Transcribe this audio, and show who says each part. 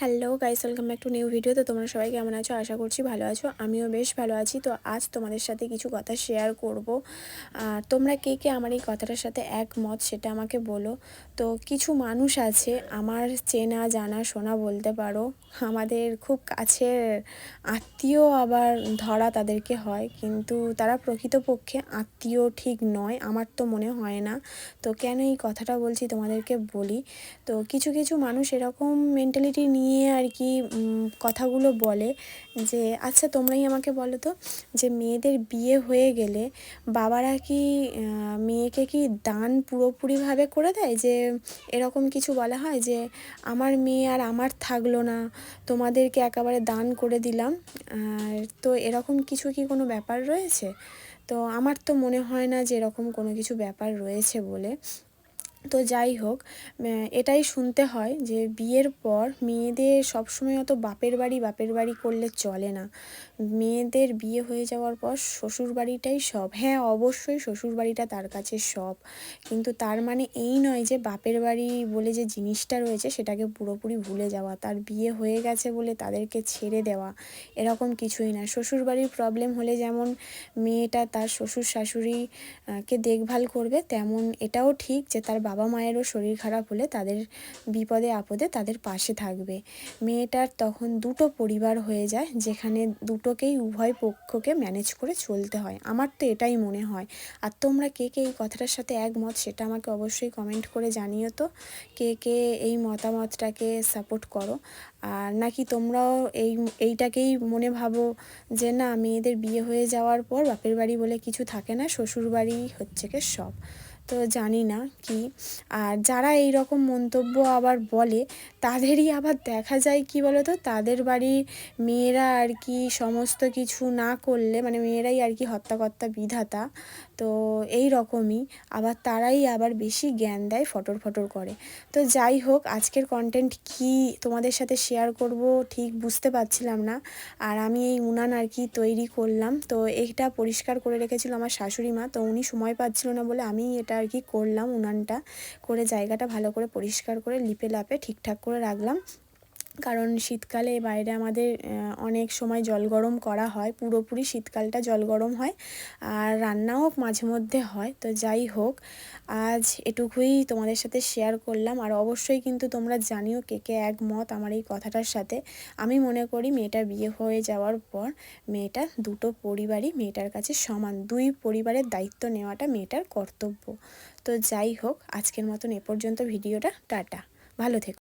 Speaker 1: Hello guys, welcome back to new video. তো তোমরা সবাই কেমন আছো? আশা করছি ভালো আছো। আমিও বেশ ভালো আছি। তো আজ তোমাদের সাথে কিছু কথা শেয়ার করব। আর তোমরা কে কে আমার এই কথাটার সাথে একমত সেটা আমাকে বলো। তো কিছু মানুষ আছে, আমার চেনা জানা শোনা বলতে পারো, আমাদের খুব কাছের আত্মীয়, আবার ধরা তাদেরকে হয়, কিন্তু তারা প্রকৃতপক্ষে আত্মীয় ঠিক নয়, আমার তো মনে হয় না। তো কেন এই কথাটা বলছি তোমাদেরকে বলি। তো কিছু কিছু মানুষ এরকম মেন্টালিটি নিয়ে আর কি কথাগুলো বলে যে, আচ্ছা তোমরাই আমাকে বলো তো, যে মেয়েদের বিয়ে হয়ে গেলে বাবারা কি মেয়েকে কি দান পুরোপুরিভাবে করে দেয়? যে এরকম কিছু বলা হয় যে আমার মেয়ে আর আমার থাকলো না, তোমাদেরকে একেবারে দান করে দিলাম। আর তো এরকম কিছু কি কোনো ব্যাপার রয়েছে? তো আমার তো মনে হয় না যে এরকম কোনো কিছু ব্যাপার রয়েছে বলে। তো যাই হোক, এটাই শুনতে হয় যে বিয়ের পর মেয়েদের সবসময় অত বাপের বাড়ি করলে চলে না। মেয়েদের বিয়ে হয়ে যাওয়ার পর শ্বশুর বাড়িটাই সব। হ্যাঁ, অবশ্যই শ্বশুর বাড়িটা তার কাছে সব, কিন্তু তার মানে এই নয় যে বাপের বাড়ি বলে যে জিনিসটা রয়েছে সেটাকে পুরোপুরি ভুলে যাওয়া, তার বিয়ে হয়ে গেছে বলে তাদেরকে ছেড়ে দেওয়া, এরকম কিছুই না। শ্বশুর বাড়ির প্রবলেম হলে যেমন মেয়েটা তার শ্বশুর শাশুড়ি কে দেখভাল করবে, তেমন এটাও ঠিক যে তার বাবা মায়েরও শরীর খারাপ হলে তাদের বিপদে আপদে তাদের পাশে থাকবে। মেয়েটার তখন দুটো পরিবার হয়ে যায়, যেখানে দুটোকেই উভয় পক্ষকে ম্যানেজ করে চলতে হয়। আমার তো এটাই মনে হয়। আর তোমরা কে কে এই কথাটার সাথে একমত সেটা আমাকে অবশ্যই কমেন্ট করে জানিও তো, কে কে এই মতামতটাকে সাপোর্ট করো। আর নাকি তোমরাও এইটাকেই মনে ভাবো যে না, মেয়েদের বিয়ে হয়ে যাওয়ার পর বাপের বাড়ি বলে কিছু থাকে না, শ্বশুর বাড়ি হচ্ছে কি সব। তো জানি না কি। আর যারা এই রকম মন্তব্য আবার বলে তাদেরই আবার দেখা যায় কি বলো তো, তাদের বাড়ির মেয়েরা আর কি সমস্ত কিছু না করলে, মানে মেয়েরাই আর কি হর্তাকর্তা বিধাতা। তো এই রকমই আবার তারাই আবার বেশি জ্ঞান দেয়, ফটর ফটর করে। তো যাই হোক, আজকের কন্টেন্ট কি তোমাদের সাথে শেয়ার করব ঠিক বুঝতে পারছিলাম না। আর আমি এই উনান আর কি তৈরি করলাম, তো এটা পরিষ্কার করে রেখেছিল আমার শাশুড়ি মা, তো উনি সময় পাচ্ছিল না বলে আমি এটা আর কি করলাম। উনানটা করে জায়গাটা ভালো করে পরিষ্কার করে লিপে লাপে ঠিকঠাক করে রাখলাম, কারণ শীতকালে বাইরে আমাদের অনেক সময় জল গরম করা হয়, পুরোপুরি শীতকালটা জল গরম হয়, আর রান্নাও মাঝে মধ্যে হয়। তো যাই হোক, আজ এটুকুই তোমাদের সাথে শেয়ার করলাম। আর অবশ্যই কিন্তু তোমরা জানিও কে কে একমত আমার এই কথাটার সাথে। আমি মনে করি মেয়েটার বিয়ে হয়ে যাওয়ার পর মেয়েটা দুটো পরিবারই মেয়েটার কাছে সমান, দুই পরিবারের দায়িত্ব নেওয়াটা মেয়েটার কর্তব্য। তো যাই হোক, আজকের মতন এ পর্যন্ত ভিডিওটা। টাটা, ভালো থেকো।